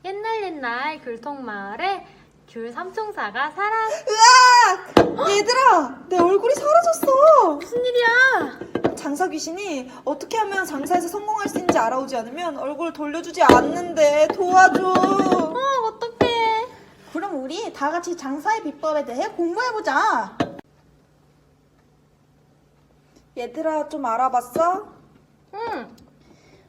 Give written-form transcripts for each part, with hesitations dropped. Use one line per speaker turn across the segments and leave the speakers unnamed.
옛날 귤통마을에 귤 삼총사가
으악! 얘들아, 내 얼굴이 사라졌어.
무슨 일이야?
장사 귀신이 어떻게 하면 장사에서 성공할 수 있는지 알아오지 않으면 얼굴을 돌려주지 않는데 도와줘.
어떡해.
그럼 우리 다 같이 장사의 비법에 대해 공부해보자.
얘들아, 좀 알아봤어?
응.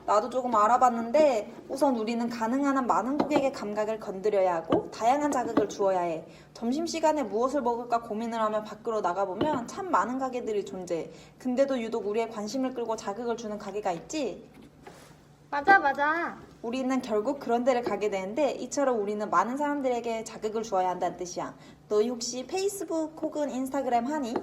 나도 조금 알아봤는데 우선 우리는 가능한 한 많은 고객의 감각을 건드려야 하고 다양한 자극을 주어야 해. 점심시간에 무엇을 먹을까 고민을 하며 밖으로 나가보면 참 많은 가게들이 존재해. 근데도 유독 우리의 관심을 끌고 자극을 주는 가게가 있지?
맞아.
우리는 결국 그런 데를 가게 되는데 이처럼 우리는 많은 사람들에게 자극을 주어야 한다는 뜻이야. 너희 혹시 페이스북 혹은 인스타그램 하니?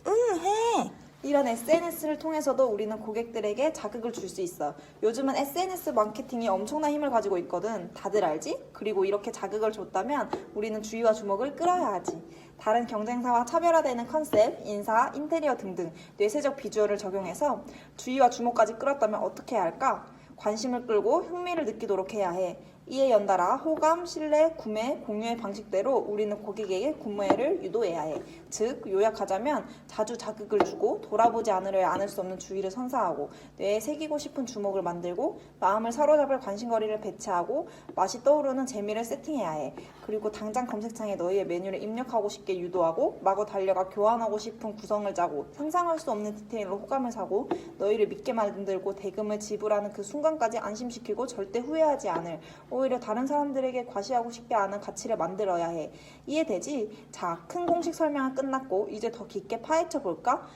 응, 해.
이런 SNS를 통해서도 우리는 고객들에게 자극을 줄 수 있어. 요즘은 SNS 마케팅이 엄청난 힘을 가지고 있거든. 다들 알지? 그리고 이렇게 자극을 줬다면 우리는 주의와 주목을 끌어야 하지. 다른 경쟁사와 차별화되는 컨셉, 인사, 인테리어 등등 뇌세적 비주얼을 적용해서 주의와 주목까지 끌었다면 어떻게 해야 할까? 관심을 끌고 흥미를 느끼도록 해야 해. 이에 연달아 호감, 신뢰, 구매, 공유의 방식대로 우리는 고객에게 구매를 유도해야 해. 즉, 요약하자면 자주 자극을 주고 돌아보지 않으려야 않을 수 없는 주의를 선사하고 뇌에 새기고 싶은 주목을 만들고 마음을 사로잡을 관심거리를 배치하고 맛이 떠오르는 재미를 세팅해야 해. 그리고 당장 검색창에 너희의 메뉴를 입력하고 싶게 유도하고 마구 달려가 교환하고 싶은 구성을 짜고 상상할 수 없는 디테일로 호감을 사고 너희를 믿게 만들고 대금을 지불하는 그 순간까지 안심시키고 절대 후회하지 않을, 오히려 다른 사람들에게 과시하고 싶지 않은 가치를 만들어야 해. 이해되지? 자, 큰 공식 설명은 끝났고 이제 더 깊게 파헤쳐 볼까?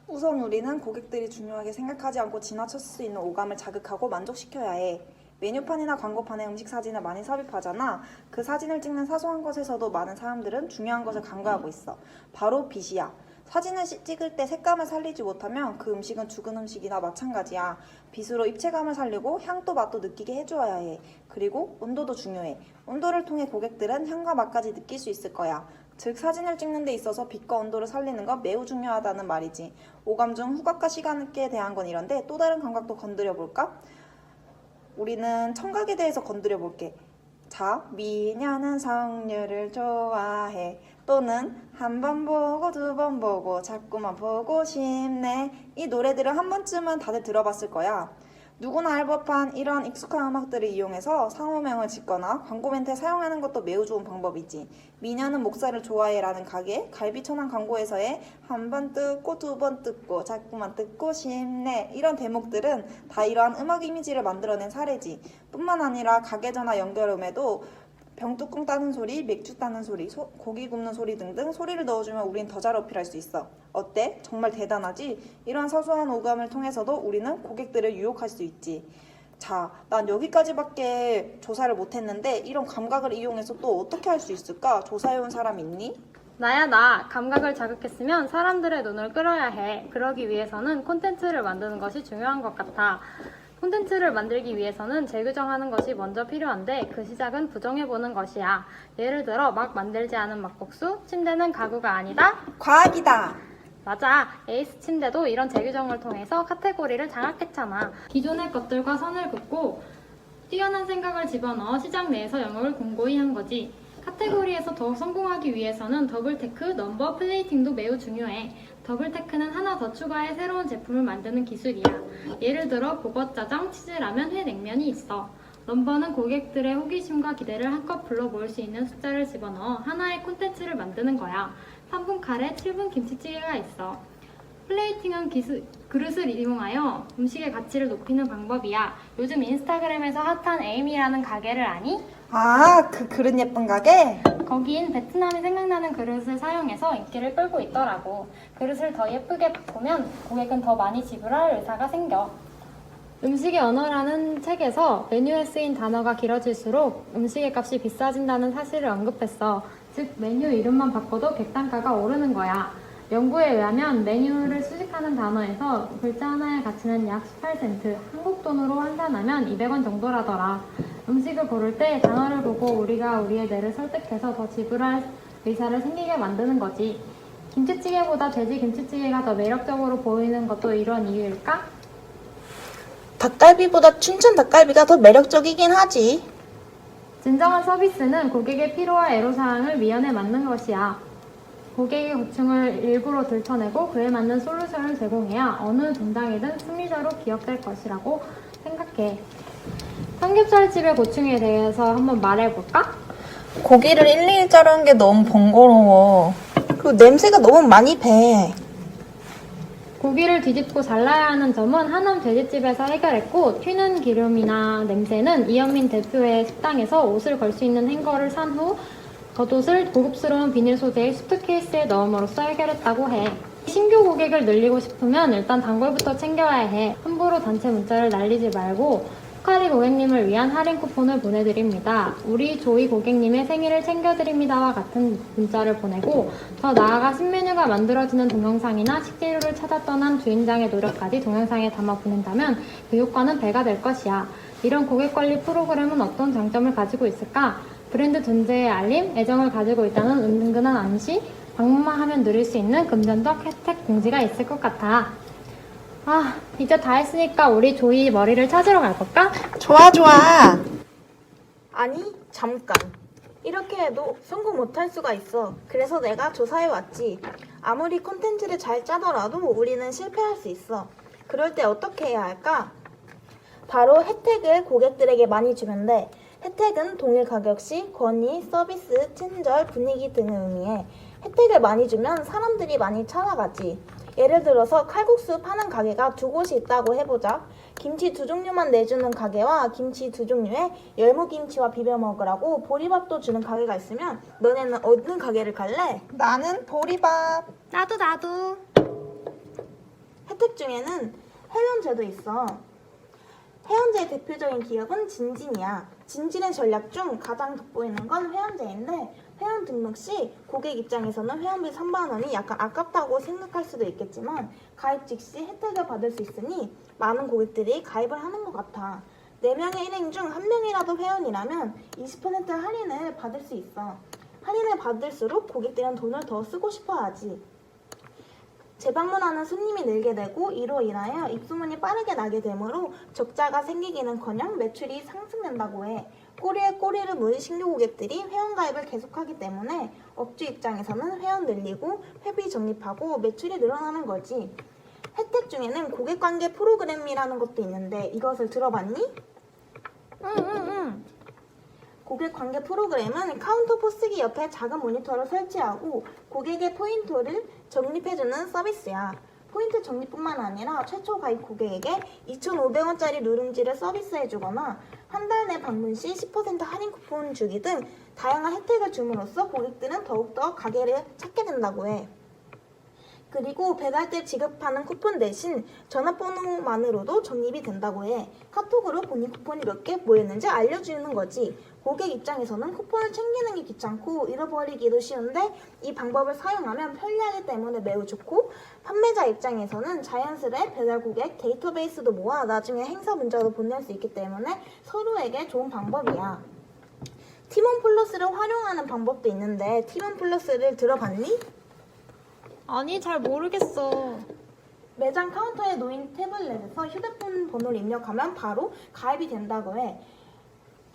우선 우리는 고객들이 중요하게 생각하지 않고 지나칠 수 있는 오감을 자극하고 만족시켜야 해. 메뉴판이나 광고판에 음식 사진을 많이 삽입하잖아. 그 사진을 찍는 사소한 것에서도 많은 사람들은 중요한 것을 간과하고 있어. 바로 빛이야. 사진을 찍을 때 색감을 살리지 못하면 그 음식은 죽은 음식이나 마찬가지야. 빛으로 입체감을 살리고 향도 맛도 느끼게 해주어야 해. 그리고 온도도 중요해. 온도를 통해 고객들은 향과 맛까지 느낄 수 있을 거야. 즉, 사진을 찍는 데 있어서 빛과 온도를 살리는 건 매우 중요하다는 말이지. 오감 중 후각과 시각에 대한 건 이런데 또 다른 감각도 건드려 볼까? 우리는 청각에 대해서 건드려 볼게. 자, 미녀는 석류를 좋아해. 또는 한 번 보고 두 번 보고 자꾸만 보고 싶네. 이 노래들을 한 번쯤은 다들 들어봤을 거야. 누구나 알 법한 이런 익숙한 음악들을 이용해서 상호명을 짓거나 광고 멘트에 사용하는 것도 매우 좋은 방법이지. 미녀는 목살을 좋아해 라는 가게 갈비천왕 광고에서의 한 번 뜯고 두 번 뜯고 자꾸만 뜯고 싶네, 이런 대목들은 다 이러한 음악 이미지를 만들어낸 사례지. 뿐만 아니라 가게 전화 연결음에도 병뚜껑 따는 소리, 맥주 따는 소리, 고기 굽는 소리 등등 소리를 넣어주면 우린 더 잘 어필할 수 있어. 어때? 정말 대단하지? 이러한 사소한 오감을 통해서도 우리는 고객들을 유혹할 수 있지. 자, 난 여기까지밖에 조사를 못했는데 이런 감각을 이용해서 또 어떻게 할 수 있을까? 조사해온 사람 있니?
나 감각을 자극했으면 사람들의 눈을 끌어야 해. 그러기 위해서는 콘텐츠를 만드는 것이 중요한 것 같아. 콘텐츠를 만들기 위해서는 재규정하는 것이 먼저 필요한데 그 시작은 부정해보는 것이야. 예를 들어 막 만들지 않은 막국수, 침대는 가구가 아니다.
과학이다.
맞아. 에이스 침대도 이런 재규정을 통해서 카테고리를 장악했잖아. 기존의 것들과 선을 긋고 뛰어난 생각을 집어넣어 시장 내에서 영역을 공고히 한 거지. 카테고리에서 더욱 성공하기 위해서는 더블테크, 넘버, 플레이팅도 매우 중요해. 더블테크는 하나 더 추가해 새로운 제품을 만드는 기술이야. 예를 들어 보거짜장, 치즈라면, 회냉면이 있어. 넘버는 고객들의 호기심과 기대를 한껏 불러 모을 수 있는 숫자를 집어넣어 하나의 콘텐츠를 만드는 거야. 3분 카레, 7분 김치찌개가 있어. 플레이팅은 그릇을 이용하여 음식의 가치를 높이는 방법이야. 요즘 인스타그램에서 핫한 에이미라는 가게를 아니?
아, 그 그릇 예쁜 가게?
거긴 베트남이 생각나는 그릇을 사용해서 인기를 끌고 있더라고. 그릇을 더 예쁘게 바꾸면 고객은 더 많이 지불할 의사가 생겨. 음식의 언어라는 책에서 메뉴에 쓰인 단어가 길어질수록 음식의 값이 비싸진다는 사실을 언급했어. 즉, 메뉴 이름만 바꿔도 객단가가 오르는 거야. 연구에 의하면 메뉴를 수식하는 단어에서 글자 하나의 가치는 약 18센트, 한국 돈으로 환산하면 200원 정도라더라. 음식을 고를 때 단어를 보고 우리가 우리의 뇌를 설득해서 더 지불할 의사를 생기게 만드는 거지. 김치찌개보다 돼지 김치찌개가 더 매력적으로 보이는 것도 이런 이유일까?
닭갈비보다 춘천 닭갈비가 더 매력적이긴 하지.
진정한 서비스는 고객의 필요와 애로사항을 미연에 맞는 것이야. 고객의 고충을 일부러 들춰내고 그에 맞는 솔루션을 제공해야 어느 분당이든 승리자로 기억될 것이라고 생각해. 삼겹살집의 고충에 대해서 한번 말해볼까?
고기를 일일이 자르는 게 너무 번거로워. 그리고 냄새가 너무 많이 배.
고기를 뒤집고 잘라야 하는 점은 하남 돼지집에서 해결했고, 튀는 기름이나 냄새는 이현민 대표의 식당에서 옷을 걸 수 있는 행거를 산 후 겉옷을 고급스러운 비닐 소재의 수트케이스에 넣음으로써 해결했다고 해. 신규 고객을 늘리고 싶으면 일단 단골부터 챙겨야 해. 함부로 단체 문자를 날리지 말고 포카리 고객님을 위한 할인 쿠폰을 보내드립니다. 우리 조이 고객님의 생일을 챙겨드립니다와 같은 문자를 보내고, 더 나아가 신메뉴가 만들어지는 동영상이나 식재료를 찾아 떠난 주인장의 노력까지 동영상에 담아 보낸다면 그 효과는 배가 될 것이야. 이런 고객관리 프로그램은 어떤 장점을 가지고 있을까? 브랜드 존재의 알림, 애정을 가지고 있다는 은근한 암시, 방문만 하면 누릴 수 있는 금전적 혜택 공지가 있을 것 같아. 아, 이제 다 했으니까 우리 조이 머리를 찾으러 갈까?
좋아. 아니, 잠깐. 이렇게 해도 성공 못할 수가 있어. 그래서 내가 조사해 왔지. 아무리 콘텐츠를 잘 짜더라도 우리는 실패할 수 있어. 그럴 때 어떻게 해야 할까? 바로 혜택을 고객들에게 많이 주면 돼. 혜택은 동일 가격 시 권위, 서비스, 친절, 분위기 등을 의미해. 혜택을 많이 주면 사람들이 많이 찾아가지. 예를 들어서 칼국수 파는 가게가 두 곳이 있다고 해보자. 김치 두 종류만 내주는 가게와 김치 두 종류에 열무김치와 비벼 먹으라고 보리밥도 주는 가게가 있으면 너네는 어느 가게를 갈래? 나는 보리밥.
나도.
혜택 중에는 회원제도 있어. 회원제의 대표적인 기업은 진진이야. 진진의 전략 중 가장 돋보이는 건 회원제인데, 회원 등록 시 고객 입장에서는 회원비 3만 원이 약간 아깝다고 생각할 수도 있겠지만 가입 즉시 혜택을 받을 수 있으니 많은 고객들이 가입을 하는 것 같아. 4명의 일행 중 1명이라도 회원이라면 20% 할인을 받을 수 있어. 할인을 받을수록 고객들은 돈을 더 쓰고 싶어 하지. 재방문하는 손님이 늘게 되고 이로 인하여 입소문이 빠르게 나게 되므로 적자가 생기기는커녕 매출이 상승된다고 해. 꼬리에 꼬리를 물은 신규 고객들이 회원가입을 계속하기 때문에 업주 입장에서는 회원 늘리고 회비 적립하고 매출이 늘어나는 거지. 혜택 중에는 고객관계 프로그램이라는 것도 있는데 이것을 들어봤니?
응.
고객관계 프로그램은 카운터 포스기 옆에 작은 모니터를 설치하고 고객의 포인트를 적립해주는 서비스야. 포인트 적립뿐만 아니라 최초 가입 고객에게 2,500원짜리 누룽지를 서비스해주거나 한 달 내 방문 시 10% 할인 쿠폰 주기 등 다양한 혜택을 줌으로써 고객들은 더욱더 가게를 찾게 된다고 해. 그리고 배달 때 지급하는 쿠폰 대신 전화번호만으로도 적립이 된다고 해. 카톡으로 본인 쿠폰이 몇 개 모였는지 알려주는 거지. 고객 입장에서는 쿠폰을 챙기는 게 귀찮고 잃어버리기도 쉬운데 이 방법을 사용하면 편리하기 때문에 매우 좋고, 판매자 입장에서는 자연스레 배달 고객 데이터베이스도 모아 나중에 행사 문자도 보낼 수 있기 때문에 서로에게 좋은 방법이야. 팀원 플러스를 활용하는 방법도 있는데 팀원 플러스를 들어봤니?
아니, 잘 모르겠어.
매장 카운터에 놓인 태블릿에서 휴대폰 번호를 입력하면 바로 가입이 된다고 해.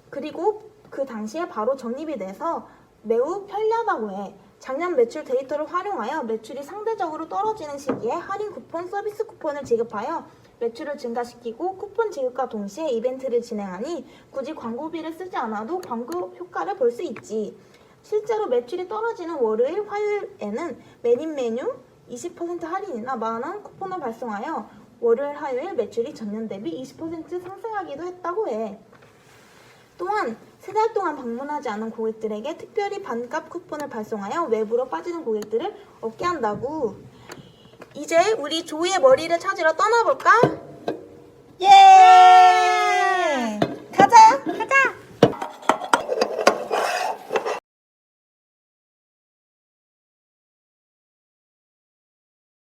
그리고 그 당시에 바로 적립이 돼서 매우 편리하다고 해. 작년 매출 데이터를 활용하여 매출이 상대적으로 떨어지는 시기에 할인 쿠폰, 서비스 쿠폰을 지급하여 매출을 증가시키고 쿠폰 지급과 동시에 이벤트를 진행하니 굳이 광고비를 쓰지 않아도 광고 효과를 볼 수 있지. 실제로 매출이 떨어지는 월요일, 화요일에는 메인 메뉴 20% 할인이나 만원 쿠폰을 발송하여 월요일, 화요일 매출이 전년 대비 20% 상승하기도 했다고 해. 또한 3달 동안 방문하지 않은 고객들에게 특별히 반값 쿠폰을 발송하여 외부로 빠지는 고객들을 얻게 한다고. 이제 우리 조이의 머리를 찾으러 떠나볼까? 예!